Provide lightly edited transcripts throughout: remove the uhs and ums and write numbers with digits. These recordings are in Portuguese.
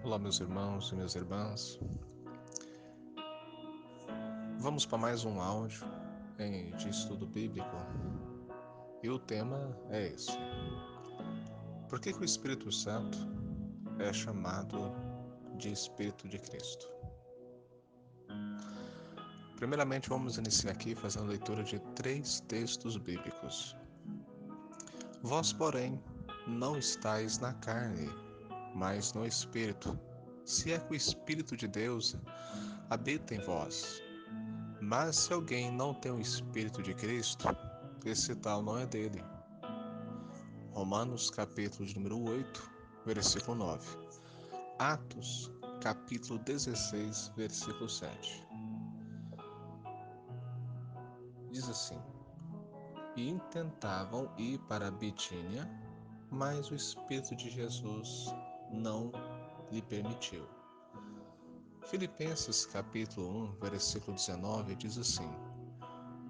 Olá, meus irmãos e minhas irmãs. Vamos para mais um áudio de estudo bíblico. E o tema é esse: por que o Espírito Santo é chamado de Espírito de Cristo? Primeiramente, vamos iniciar aqui fazendo a leitura de 3 textos bíblicos. Vós, porém, não estáis na carne, mas no Espírito, se é que o Espírito de Deus habita em vós. Mas se alguém não tem o Espírito de Cristo, esse tal não é dele. Romanos capítulo de número 8, versículo 9. Atos capítulo 16, versículo 7. Diz assim: e intentavam ir para a Bitínia, mas o Espírito de Jesus não lhe permitiu. Filipenses capítulo 1, versículo 19 diz assim: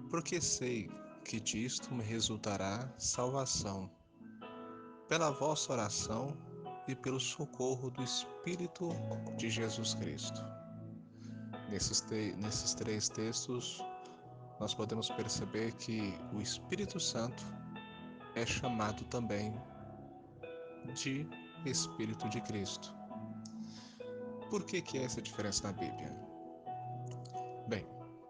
porque sei que disto me resultará salvação, pela vossa oração e pelo socorro do Espírito de Jesus Cristo. Nesses 3 textos, nós podemos perceber que o Espírito Santo é chamado também de Espírito de Cristo. Por que é essa diferença na Bíblia? Bem,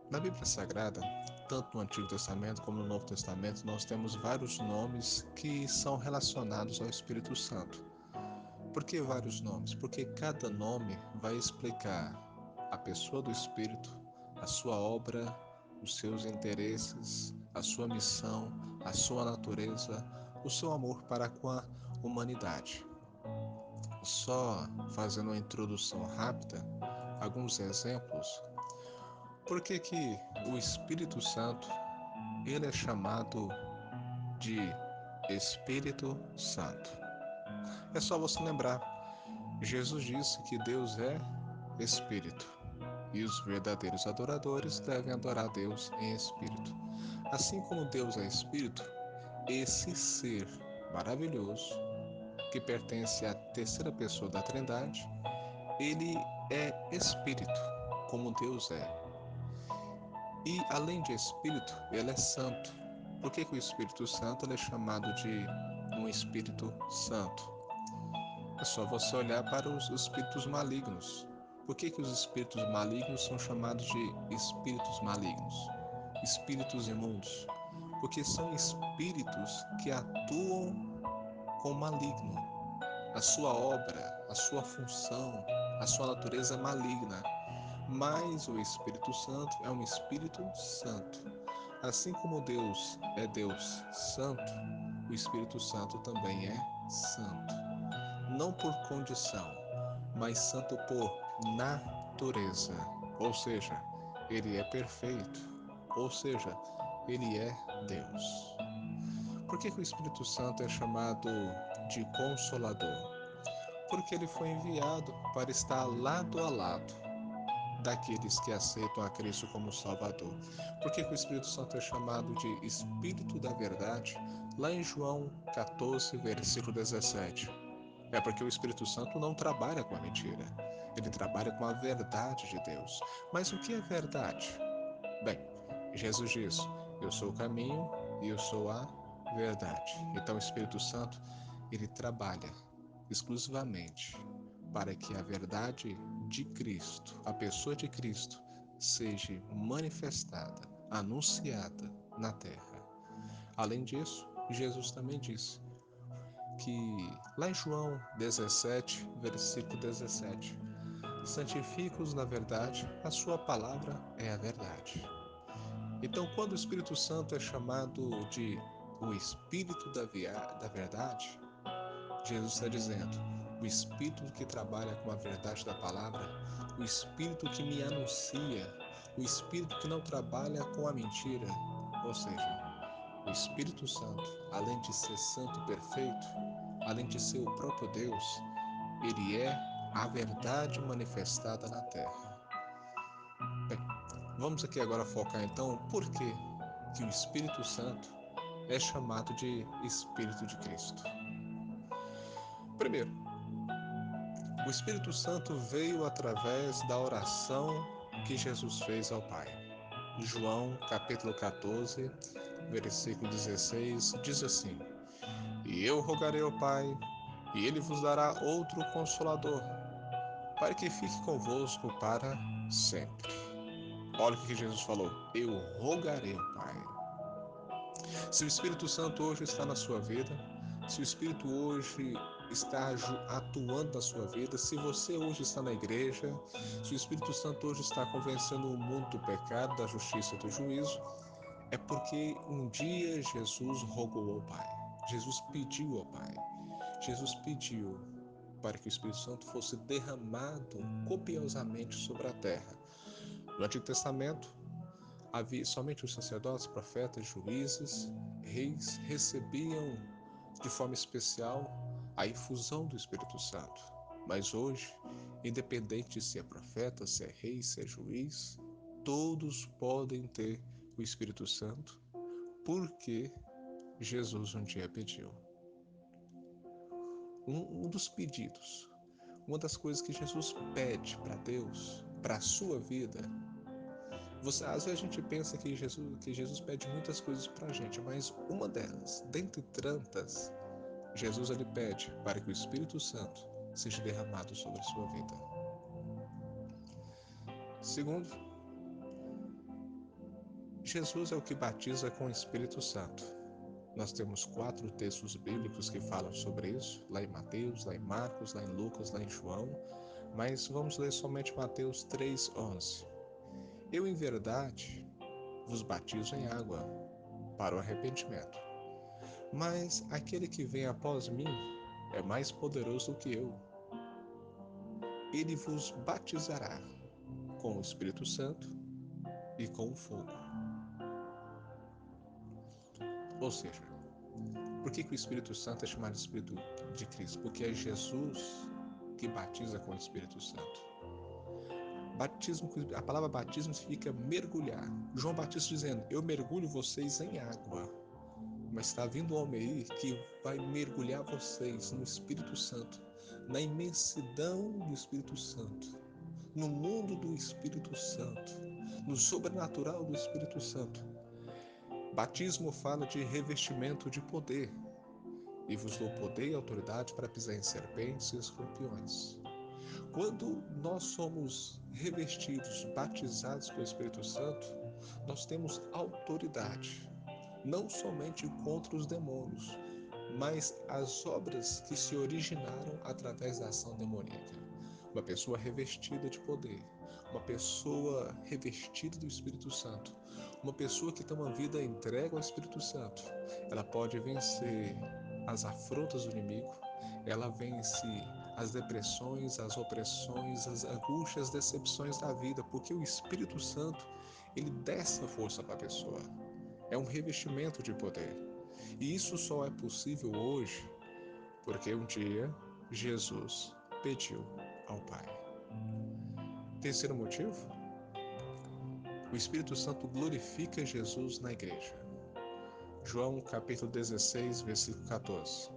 na Bíblia Sagrada, tanto no Antigo Testamento como no Novo Testamento, nós temos vários nomes que são relacionados ao Espírito Santo. Por que vários nomes? Porque cada nome vai explicar a pessoa do Espírito, a sua obra, os seus interesses, a sua missão, a sua natureza, o seu amor para com a humanidade. Só fazendo uma introdução rápida, alguns exemplos. Por que o Espírito Santo ele é chamado de Espírito Santo? É só você lembrar, Jesus disse que Deus é Espírito e os verdadeiros adoradores devem adorar Deus em Espírito. Assim como Deus é Espírito, esse ser maravilhoso, que pertence à terceira pessoa da Trindade, ele é Espírito, como Deus é. E além de Espírito, ele é Santo. Por que o Espírito Santo ele é chamado de um Espírito Santo? É só você olhar para os espíritos malignos. Por que os espíritos malignos são chamados de espíritos malignos? Espíritos imundos. Porque são espíritos que atuam com o maligno. A sua obra, a sua função, a sua natureza é maligna. Mas o Espírito Santo é um Espírito Santo. Assim como Deus é Deus Santo, o Espírito Santo também é Santo. Não por condição, mas santo por natureza. Ou seja, ele é perfeito. Ou seja, ele é Deus. Por que o Espírito Santo é chamado de Consolador? Porque ele foi enviado para estar lado a lado daqueles que aceitam a Cristo como Salvador. Por que o Espírito Santo é chamado de Espírito da Verdade? Lá em João 14, versículo 17. É porque o Espírito Santo não trabalha com a mentira. Ele trabalha com a verdade de Deus. Mas o que é verdade? Bem, Jesus diz: eu sou o caminho e eu sou a verdade. Então o Espírito Santo, ele trabalha exclusivamente para que a verdade de Cristo, a pessoa de Cristo, seja manifestada, anunciada na terra. Além disso, Jesus também disse que lá em João 17, versículo 17, santifica-os na verdade, a sua palavra é a verdade. Então, quando o Espírito Santo é chamado de o Espírito da verdade, Jesus está dizendo, o Espírito que trabalha com a verdade da palavra, o Espírito que me anuncia, o Espírito que não trabalha com a mentira, ou seja, o Espírito Santo, além de ser santo e perfeito, além de ser o próprio Deus, ele é a verdade manifestada na terra. Bem, vamos aqui agora focar então por que o Espírito Santo é chamado de Espírito de Cristo. Primeiro, O Espírito Santo veio através da oração que Jesus fez ao Pai. João, capítulo 14, versículo 16, diz assim: E eu rogarei ao Pai, e ele vos dará outro Consolador, para que fique convosco para sempre. Olha o que Jesus falou: eu rogarei ao Pai. Se o Espírito Santo hoje está na sua vida, se o Espírito hoje está atuando na sua vida, se você hoje está na igreja, se o Espírito Santo hoje está convencendo o mundo do pecado, da justiça e do juízo, é porque um dia Jesus rogou ao Pai. Jesus pediu ao Pai. Jesus pediu para que o Espírito Santo fosse derramado copiosamente sobre a terra. No Antigo Testamento, havia somente os sacerdotes, profetas, juízes, reis recebiam de forma especial a infusão do Espírito Santo. Mas hoje, independente de se é profeta, se é rei, se é juiz, todos podem ter o Espírito Santo, porque Jesus um dia pediu. Um dos pedidos, uma das coisas que Jesus pede para Deus, para a sua vida. Às vezes a gente pensa que Jesus pede muitas coisas para a gente, mas uma delas, dentre tantas, Jesus ele pede para que o Espírito Santo seja derramado sobre a sua vida. Segundo, Jesus é o que batiza com o Espírito Santo. Nós temos 4 textos bíblicos que falam sobre isso, lá em Mateus, lá em Marcos, lá em Lucas, lá em João, mas vamos ler somente Mateus 3:11. Eu, em verdade, vos batizo em água para o arrependimento, mas aquele que vem após mim é mais poderoso do que eu. Ele vos batizará com o Espírito Santo e com o fogo. Ou seja, por que o Espírito Santo é chamado de Espírito de Cristo? Porque é Jesus que batiza com o Espírito Santo. Batismo, a palavra batismo significa mergulhar. João Batista dizendo: eu mergulho vocês em água. Mas está vindo um homem aí que vai mergulhar vocês no Espírito Santo, na imensidão do Espírito Santo, no mundo do Espírito Santo, no sobrenatural do Espírito Santo. Batismo fala de revestimento de poder. E vos dou poder e autoridade para pisar em serpentes e escorpiões. Quando nós somos revestidos, batizados pelo Espírito Santo, nós temos autoridade, não somente contra os demônios, mas as obras que se originaram através da ação demoníaca. Uma pessoa revestida de poder, uma pessoa revestida do Espírito Santo, uma pessoa que tem uma vida entregue ao Espírito Santo, ela pode vencer as afrontas do inimigo, ela vence as depressões, as opressões, as angústias, as decepções da vida, porque o Espírito Santo, ele dá essa força para a pessoa. É um revestimento de poder. E isso só é possível hoje porque um dia Jesus pediu ao Pai. Terceiro motivo, o Espírito Santo glorifica Jesus na igreja. João capítulo 16, versículo 14.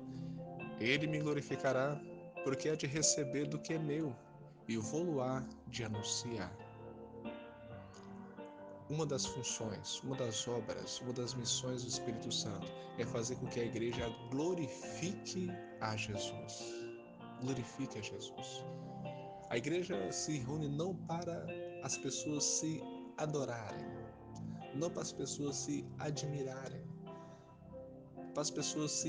Ele me glorificará, porque há de receber do que é meu, e vou-lo-á de anunciar. Uma das funções, uma das obras, uma das missões do Espírito Santo é fazer com que a igreja glorifique a Jesus. Glorifique a Jesus. A igreja se reúne não para as pessoas se adorarem, não para as pessoas se admirarem, para as pessoas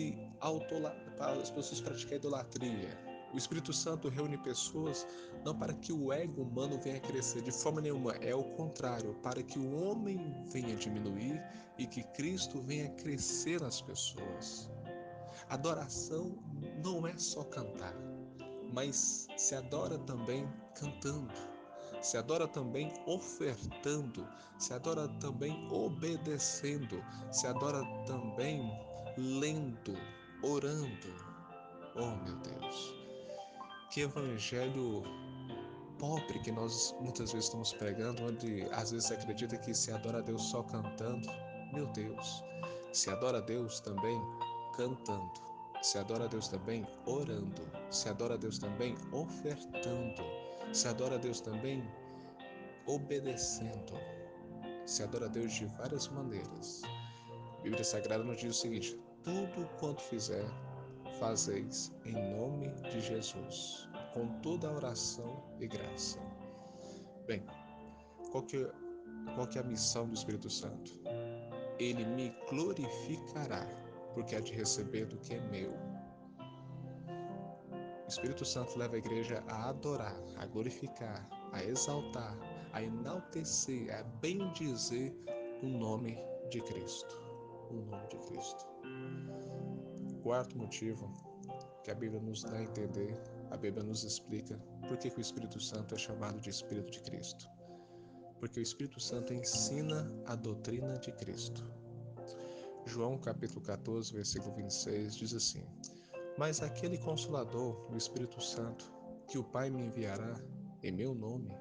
para as pessoas praticarem idolatria. O Espírito Santo reúne pessoas não para que o ego humano venha crescer, de forma nenhuma, é o contrário, para que o homem venha diminuir e que Cristo venha crescer nas pessoas. Adoração não é só cantar, mas se adora também cantando, se adora também ofertando, se adora também obedecendo, se adora também lendo, orando. Oh, meu Deus, que evangelho pobre que nós muitas vezes estamos pregando, onde às vezes se acredita que se adora a Deus só cantando. Meu Deus, se adora a Deus também cantando. Se adora a Deus também orando, se adora a Deus também ofertando, se adora a Deus também obedecendo, se adora a Deus de várias maneiras. A Bíblia Sagrada nos diz o seguinte: tudo quanto fizer, fazeis em nome de Jesus, com toda a oração e graça. Bem, qual que é a missão do Espírito Santo? Ele me glorificará, porque há de receber do que é meu. O Espírito Santo leva a igreja a adorar, a glorificar, a exaltar, a enaltecer, a bendizer o nome de Cristo. O nome de Cristo. Quarto motivo que a Bíblia nos dá a entender, a Bíblia nos explica por que o Espírito Santo é chamado de Espírito de Cristo. Porque o Espírito Santo ensina a doutrina de Cristo. João capítulo 14, versículo 26 diz assim: mas aquele Consolador, o Espírito Santo, que o Pai me enviará em meu nome,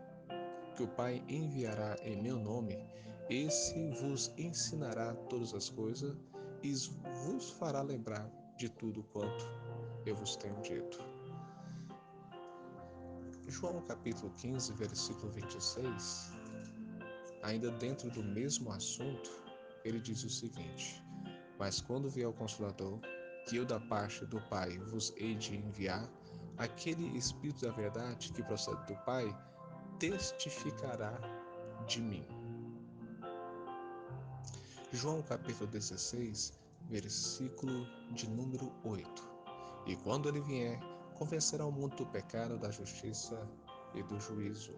esse vos ensinará todas as coisas e vos fará lembrar de tudo quanto eu vos tenho dito. João capítulo 15, versículo 26, ainda dentro do mesmo assunto, ele diz o seguinte: mas quando vier o Consolador, que eu da parte do Pai vos hei de enviar, aquele Espírito da verdade que procede do Pai testificará de mim. João capítulo 16, versículo de número 8. E quando ele vier, convencerá o mundo do pecado, da justiça e do juízo.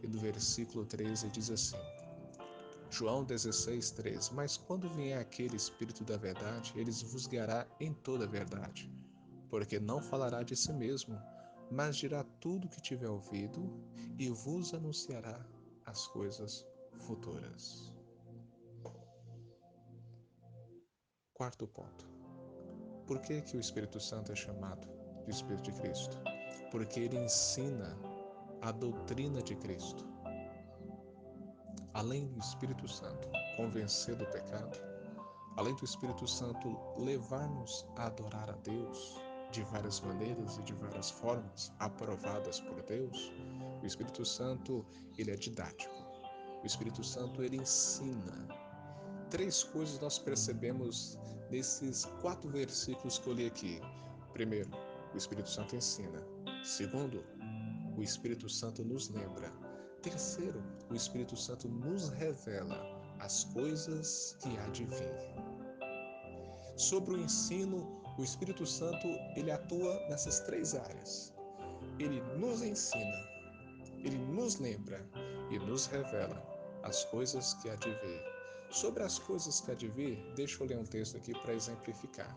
E do versículo 13 diz assim: João 16, 13. Mas quando vier aquele Espírito da verdade, ele vos guiará em toda a verdade, porque não falará de si mesmo, mas dirá tudo o que tiver ouvido e vos anunciará as coisas futuras. Quarto ponto. Por que o Espírito Santo é chamado de Espírito de Cristo? Porque ele ensina a doutrina de Cristo. Além do Espírito Santo convencer do pecado, além do Espírito Santo levar-nos a adorar a Deus de várias maneiras e de várias formas aprovadas por Deus, o Espírito Santo, ele é didático. O Espírito Santo, ele ensina. Três coisas nós percebemos nesses 4 versículos que eu li aqui. Primeiro, o Espírito Santo ensina. Segundo, o Espírito Santo nos lembra. Terceiro, o Espírito Santo nos revela as coisas que há de vir. Sobre o ensino, o Espírito Santo, ele atua nessas 3 áreas. Ele nos ensina, ele nos lembra e nos revela as coisas que há de vir. Sobre as coisas que há de vir, deixa eu ler um texto aqui para exemplificar.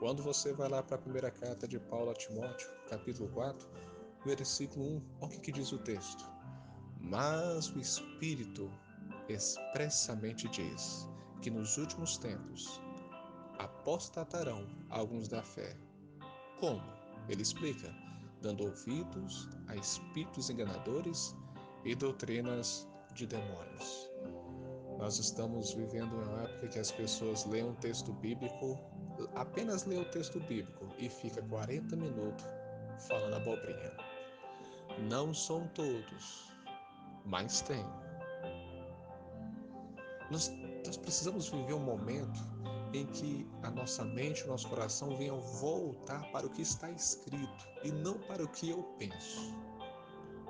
Quando você vai lá para a primeira carta de Paulo a Timóteo, capítulo 4, versículo 1, olha o que diz o texto. Mas o Espírito expressamente diz que nos últimos tempos apostatarão alguns da fé. Como? Ele explica, dando ouvidos a espíritos enganadores e doutrinas de demônios. Nós estamos vivendo uma época que as pessoas leem um texto bíblico, apenas lê o texto bíblico e fica 40 minutos falando abobrinha. Não são todos, mas tem. Nós precisamos viver um momento em que a nossa mente, o nosso coração venham voltar para o que está escrito e não para o que eu penso.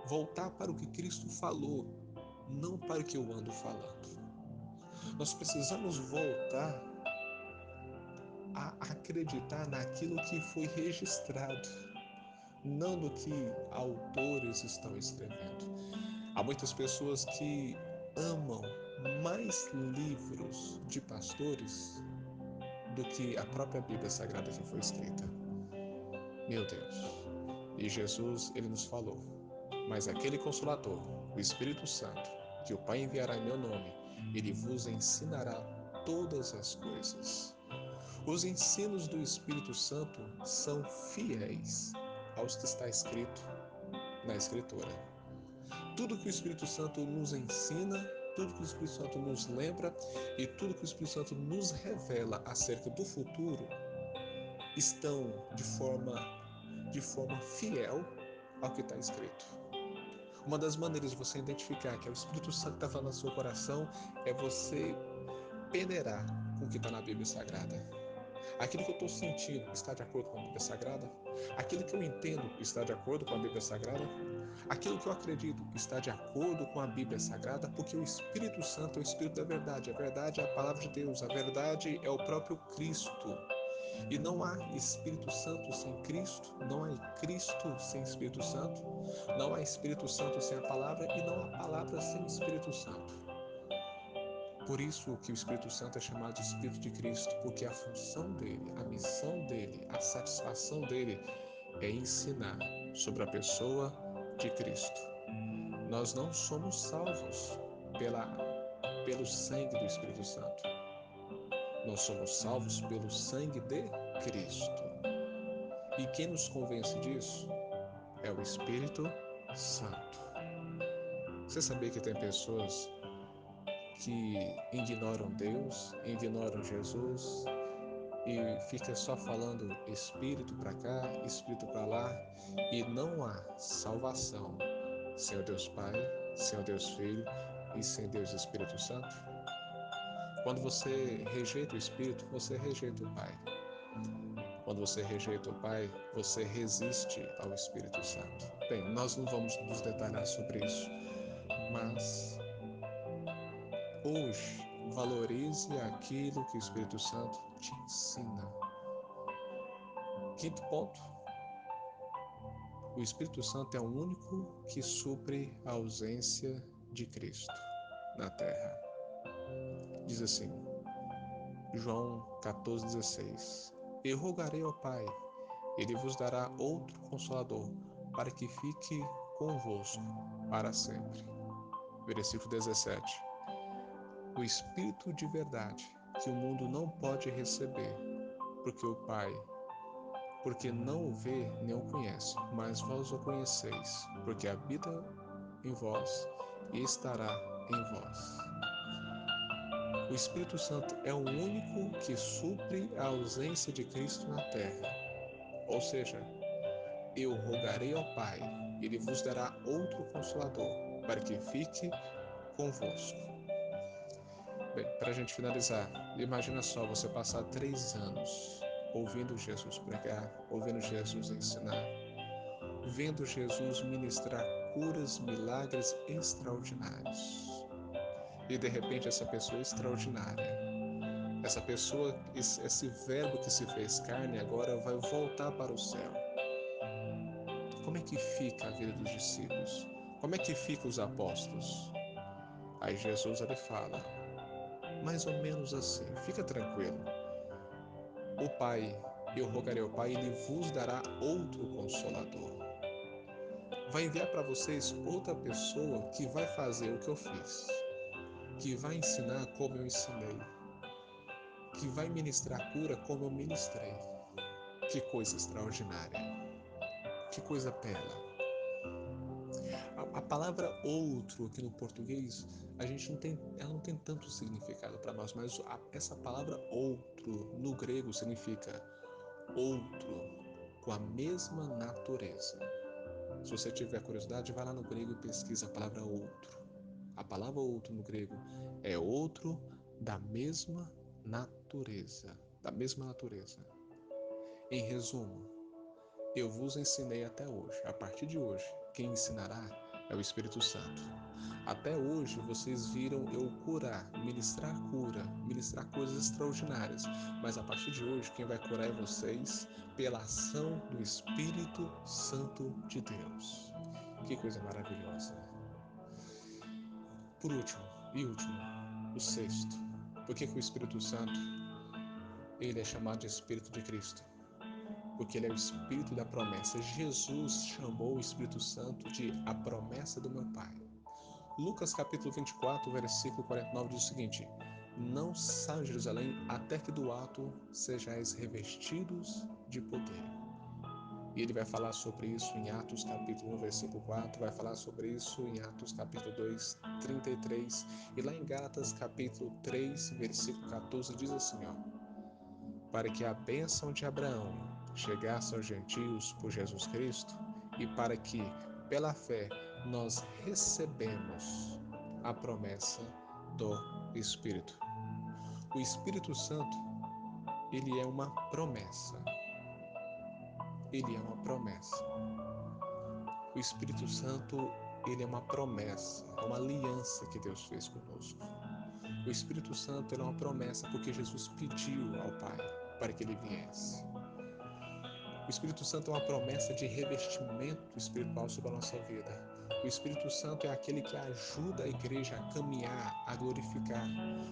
Voltar para o que Cristo falou, não para o que eu ando falando. Nós precisamos voltar a acreditar naquilo que foi registrado, não do que autores estão escrevendo. Há muitas pessoas que amam mais livros de pastores do que a própria Bíblia Sagrada que foi escrita. Meu Deus! E Jesus, ele nos falou, mas aquele Consolador, o Espírito Santo, que o Pai enviará em meu nome, ele vos ensinará todas as coisas. Os ensinos do Espírito Santo são fiéis aos que está escrito na Escritura. Tudo que o Espírito Santo nos ensina, tudo que o Espírito Santo nos lembra e tudo que o Espírito Santo nos revela acerca do futuro estão de forma fiel ao que está escrito. Uma das maneiras de você identificar que é o Espírito Santo que está falando no seu coração é você peneirar com o que está na Bíblia Sagrada. Aquilo que eu estou sentindo está de acordo com a Bíblia Sagrada? Aquilo que eu entendo está de acordo com a Bíblia Sagrada? Aquilo que eu acredito está de acordo com a Bíblia Sagrada? Porque o Espírito Santo é o Espírito da verdade. A verdade é a palavra de Deus. A verdade é o próprio Cristo. E não há Espírito Santo sem Cristo, não há Cristo sem Espírito Santo, não há Espírito Santo sem a palavra e não há palavra sem Espírito Santo. Por isso que o Espírito Santo é chamado de Espírito de Cristo, porque a função dele, a missão dele, a satisfação dele é ensinar sobre a pessoa de Cristo. Nós não somos salvos pelo sangue do Espírito Santo. Nós somos salvos pelo sangue de Cristo. E quem nos convence disso é o Espírito Santo. Você sabia que tem pessoas que ignoram Deus, ignoram Jesus e fica só falando Espírito para cá, Espírito para lá, e não há salvação sem o Deus Pai, sem o Deus Filho e sem Deus Espírito Santo? Quando você rejeita o Espírito, você rejeita o Pai. Quando você rejeita o Pai, você resiste ao Espírito Santo. Bem, nós não vamos nos detalhar sobre isso, mas hoje valorize aquilo que o Espírito Santo te ensina. Quinto ponto, o Espírito Santo é o único que supre a ausência de Cristo na terra. Diz assim, João 14,16: Eu rogarei ao Pai, Ele vos dará outro Consolador, para que fique convosco para sempre. Versículo 17: O Espírito de verdade, que o mundo não pode receber, porque não o vê nem o conhece, mas vós o conheceis, porque habita em vós e estará em vós. O Espírito Santo é o único que supre a ausência de Cristo na terra. Ou seja, eu rogarei ao Pai, Ele vos dará outro Consolador, para que fique convosco. Bem, para a gente finalizar, imagina só você passar 3 anos ouvindo Jesus pregar, ouvindo Jesus ensinar, vendo Jesus ministrar curas, milagres extraordinários. E de repente essa pessoa extraordinária, essa pessoa, esse verbo que se fez carne agora vai voltar para o céu. Como é que fica a vida dos discípulos? Como é que ficam os apóstolos? Aí Jesus ele fala, mais ou menos assim, fica tranquilo. O Pai, eu rogarei ao Pai, Ele vos dará outro Consolador. Vai enviar para vocês outra pessoa que vai fazer o que eu fiz, que vai ensinar como eu ensinei, que vai ministrar cura como eu ministrei. Que coisa extraordinária, que coisa bela. A palavra outro aqui no português, ela não tem tanto significado para nós, mas essa palavra outro no grego significa outro com a mesma natureza. Se você tiver curiosidade, vai lá no grego e pesquisa a palavra outro. A palavra outro no grego é outro da mesma natureza, da mesma natureza. Em resumo, eu vos ensinei até hoje. A partir de hoje, quem ensinará é o Espírito Santo. Até hoje vocês viram eu curar, ministrar cura, ministrar coisas extraordinárias. Mas a partir de hoje, quem vai curar é vocês pela ação do Espírito Santo de Deus. Que coisa maravilhosa. Por último, o sexto. Por que o Espírito Santo ele é chamado de Espírito de Cristo? Porque ele é o Espírito da promessa. Jesus chamou o Espírito Santo de a promessa do meu Pai. Lucas capítulo 24, versículo 49 diz o seguinte: Não saiam de Jerusalém até que do alto sejais revestidos de poder. E ele vai falar sobre isso em Atos capítulo 1, versículo 4, vai falar sobre isso em Atos capítulo 2, 33, e lá em Gálatas capítulo 3, versículo 14, diz assim, para que a bênção de Abraão chegasse aos gentios por Jesus Cristo e para que, pela fé, nós recebemos a promessa do Espírito. O Espírito Santo, ele é uma promessa. Ele é uma promessa. O Espírito Santo, ele é uma promessa, é uma aliança que Deus fez conosco. O Espírito Santo é uma promessa porque Jesus pediu ao Pai para que ele viesse. O Espírito Santo é uma promessa de revestimento espiritual sobre a nossa vida. O Espírito Santo é aquele que ajuda a igreja a caminhar, a glorificar.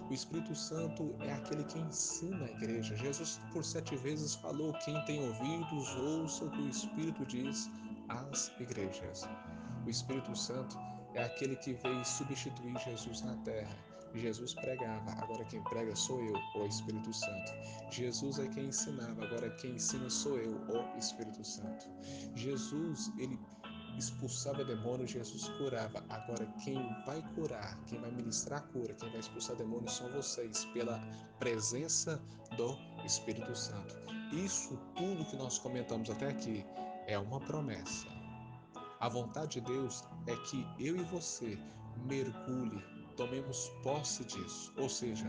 O Espírito Santo é aquele que ensina a igreja. Jesus, por 7 vezes, falou: quem tem ouvidos, ouça o que o Espírito diz às igrejas. O Espírito Santo é aquele que veio substituir Jesus na terra. Jesus pregava, agora quem prega sou eu, o Espírito Santo. Jesus é quem ensinava, agora quem ensina sou eu, o Espírito Santo. Jesus, ele expulsava demônios, Jesus curava. Agora quem vai curar, quem vai ministrar a cura, quem vai expulsar demônios são vocês, pela presença do Espírito Santo. Isso tudo que nós comentamos até aqui é uma promessa. A vontade de Deus é que eu e você mergulhe, tomemos posse disso. Ou seja,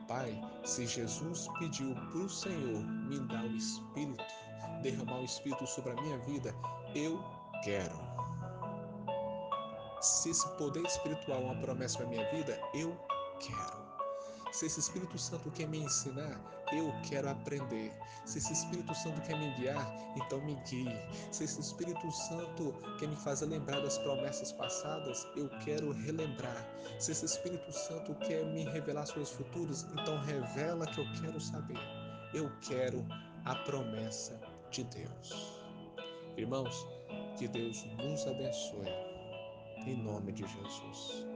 Pai, se Jesus pediu para o Senhor me dar o Espírito, derramar o Espírito sobre a minha vida, eu quero. Se esse poder espiritual é uma promessa para a minha vida, eu quero. Se esse Espírito Santo quer me ensinar, eu quero aprender. Se esse Espírito Santo quer me guiar, então me guie. Se esse Espírito Santo quer me fazer lembrar das promessas passadas, eu quero relembrar. Se esse Espírito Santo quer me revelar as coisas futuras, então revela que eu quero saber. Eu quero a promessa de Deus. Irmãos, que Deus nos abençoe. Em nome de Jesus.